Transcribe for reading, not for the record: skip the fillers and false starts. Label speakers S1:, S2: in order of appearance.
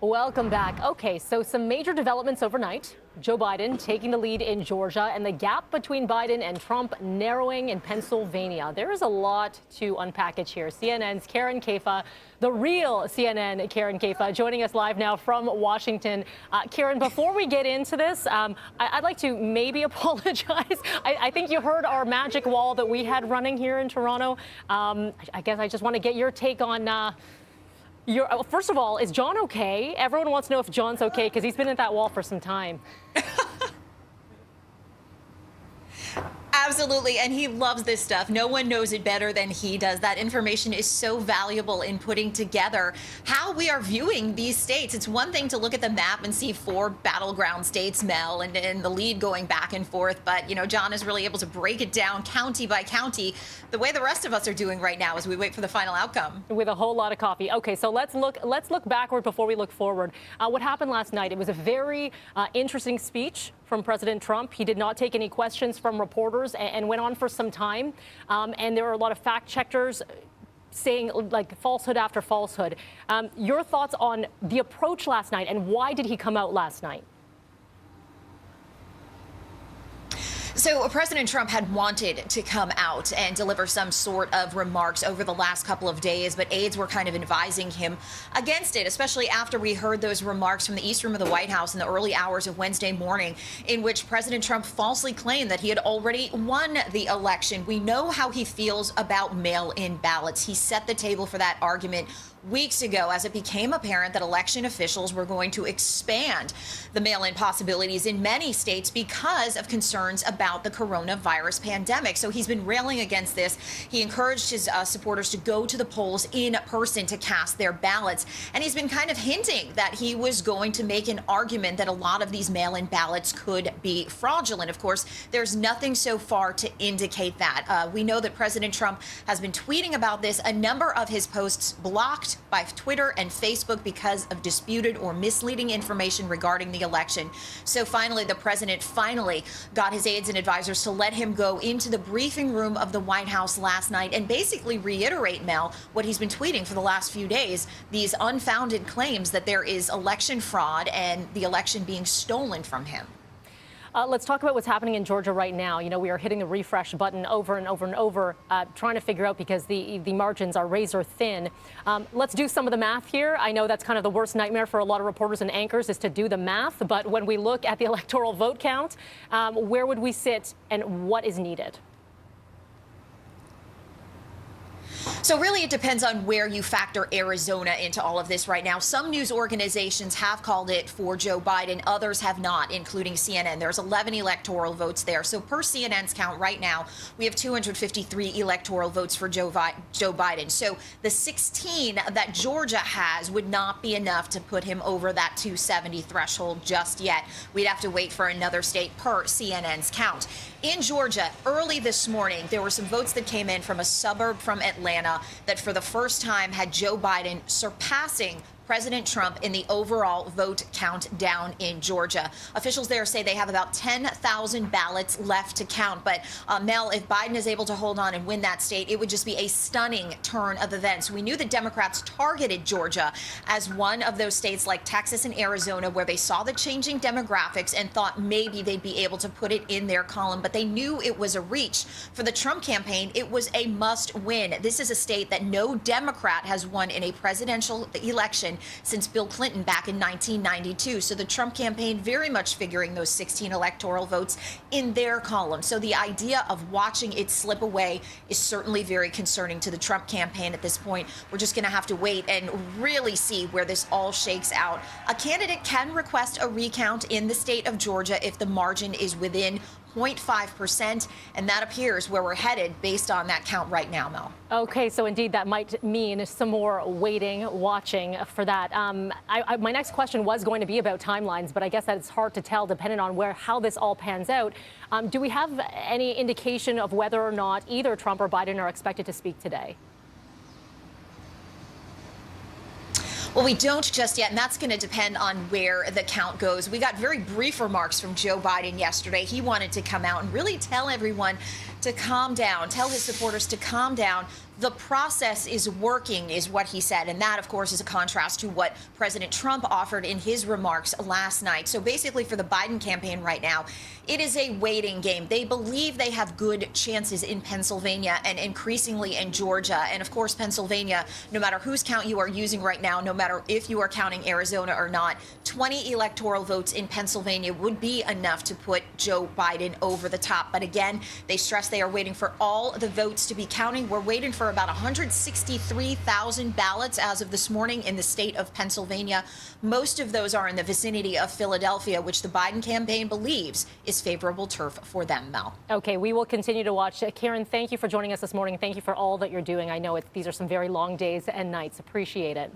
S1: Welcome back. Okay, so some major developments overnight. Joe Biden taking the lead in Georgia and the gap between Biden and Trump narrowing in Pennsylvania. There is a lot to unpackage here. CNN's Karen Kaifa, the real CNN Karen Kaifa, joining us live now from Washington. Karen, before we get into this, I'd like to maybe apologize. I think you heard our magic wall that we had running here in Toronto. I guess I just want to get your take on first of all, is John okay? Everyone wants to know if John's okay because he's been at that wall for some time.
S2: Absolutely, and he loves this stuff. No one knows it better than he does. That information is so valuable in putting together how we are viewing these states. It's one thing to look at the map and see four battleground states, Mel, and the lead going back and forth. But, you know, John is really able to break it down county by county the way the rest of us are doing right now as we wait for the final outcome.
S1: With a whole lot of coffee. Okay, so let's look backward before we look forward. What happened last night? It was a very interesting speech from President Trump. He did not take any questions from reporters and went on for some time. And there were a lot of fact checkers saying like falsehood after falsehood. Your thoughts on the approach last night and why did he come out last night?
S2: So President Trump had wanted to come out and deliver some sort of remarks over the last couple of days, but aides were kind of advising him against it, especially after we heard those remarks from the East Room of the White House in the early hours of Wednesday morning, in which President Trump falsely claimed that he had already won the election. We know how he feels about mail-in ballots. He set the table for that argument weeks ago as it became apparent that election officials were going to expand the mail-in possibilities in many states because of concerns about the coronavirus pandemic. So he's been railing against this. He encouraged his supporters to go to the polls in person to cast their ballots. And he's been kind of hinting that he was going to make an argument that a lot of these mail-in ballots could be fraudulent. Of course, there's nothing so far to indicate that. We know that President Trump has been tweeting about this. A number of his posts blocked by Twitter and Facebook because of disputed or misleading information regarding the election. So finally, the president got his aides and advisors to let him go into the briefing room of the White House last night and basically reiterate, Mel, what he's been tweeting for the last few days, these unfounded claims that there is election fraud and the election being stolen from him.
S1: Let's talk about what's happening in Georgia right now. You know, we are hitting the refresh button over and over and over, trying to figure out because the margins are razor thin. Let's do some of the math here. I know that's kind of the worst nightmare for a lot of reporters and anchors is to do the math. But when we look at the electoral vote count, where would we sit and what is needed?
S2: So really, it depends on where you factor Arizona into all of this right now. Some news organizations have called it for Joe Biden. Others have not, including CNN. There's 11 electoral votes there. So per CNN's count right now, we have 253 electoral votes for Joe Biden. So the 16 that Georgia has would not be enough to put him over that 270 threshold just yet. We'd have to wait for another state per CNN's count. In Georgia, early this morning, there were some votes that came in from a suburb from Atlanta that for the first time had Joe Biden surpassing President Trump in the overall vote count down in Georgia. Officials there say they have about 10,000 ballots left to count. But Mel, if Biden is able to hold on and win that state, it would just be a stunning turn of events. We knew the Democrats targeted Georgia as one of those states like Texas and Arizona where they saw the changing demographics and thought maybe they'd be able to put it in their column. But they knew it was a reach. For the Trump campaign, it was a must win. This is a state that no Democrat has won in a presidential election since Bill Clinton back in 1992. So the Trump campaign very much figuring those 16 electoral votes in their column. So the idea of watching it slip away is certainly very concerning to the Trump campaign at this point. We're just going to have to wait and really see where this all shakes out. A candidate can request a recount in the state of Georgia if the margin is within 0.5%, and that appears where we're headed based on that count right now, Mel.
S1: Okay, so indeed that might mean some more waiting, watching for that. My next question was going to be about timelines, but I guess that it's hard to tell depending on how this all pans out. Do we have any indication of whether or not either Trump or Biden are expected to speak today?
S2: Well, we don't just yet, and that's going to depend on where the count goes. We got very brief remarks from Joe Biden yesterday. He wanted to come out and really tell everyone to calm down, tell his supporters to calm down. The process is working, is what he said. And that, of course, is a contrast to what President Trump offered in his remarks last night. So basically, for the Biden campaign right now, it is a waiting game. They believe they have good chances in Pennsylvania and increasingly in Georgia. And of course, Pennsylvania, no matter whose count you are using right now, no matter if you are counting Arizona or not, 20 electoral votes in Pennsylvania would be enough to put Joe Biden over the top. But again, they stress they are waiting for all the votes to be counting. We're waiting for about 163,000 ballots as of this morning in the state of Pennsylvania. Most of those are in the vicinity of Philadelphia, which the Biden campaign believes is favorable turf for them, Mel.
S1: Okay, we will continue to watch. Karen, thank you for joining us this morning. Thank you for all that you're doing. I know these are some very long days and nights. Appreciate it.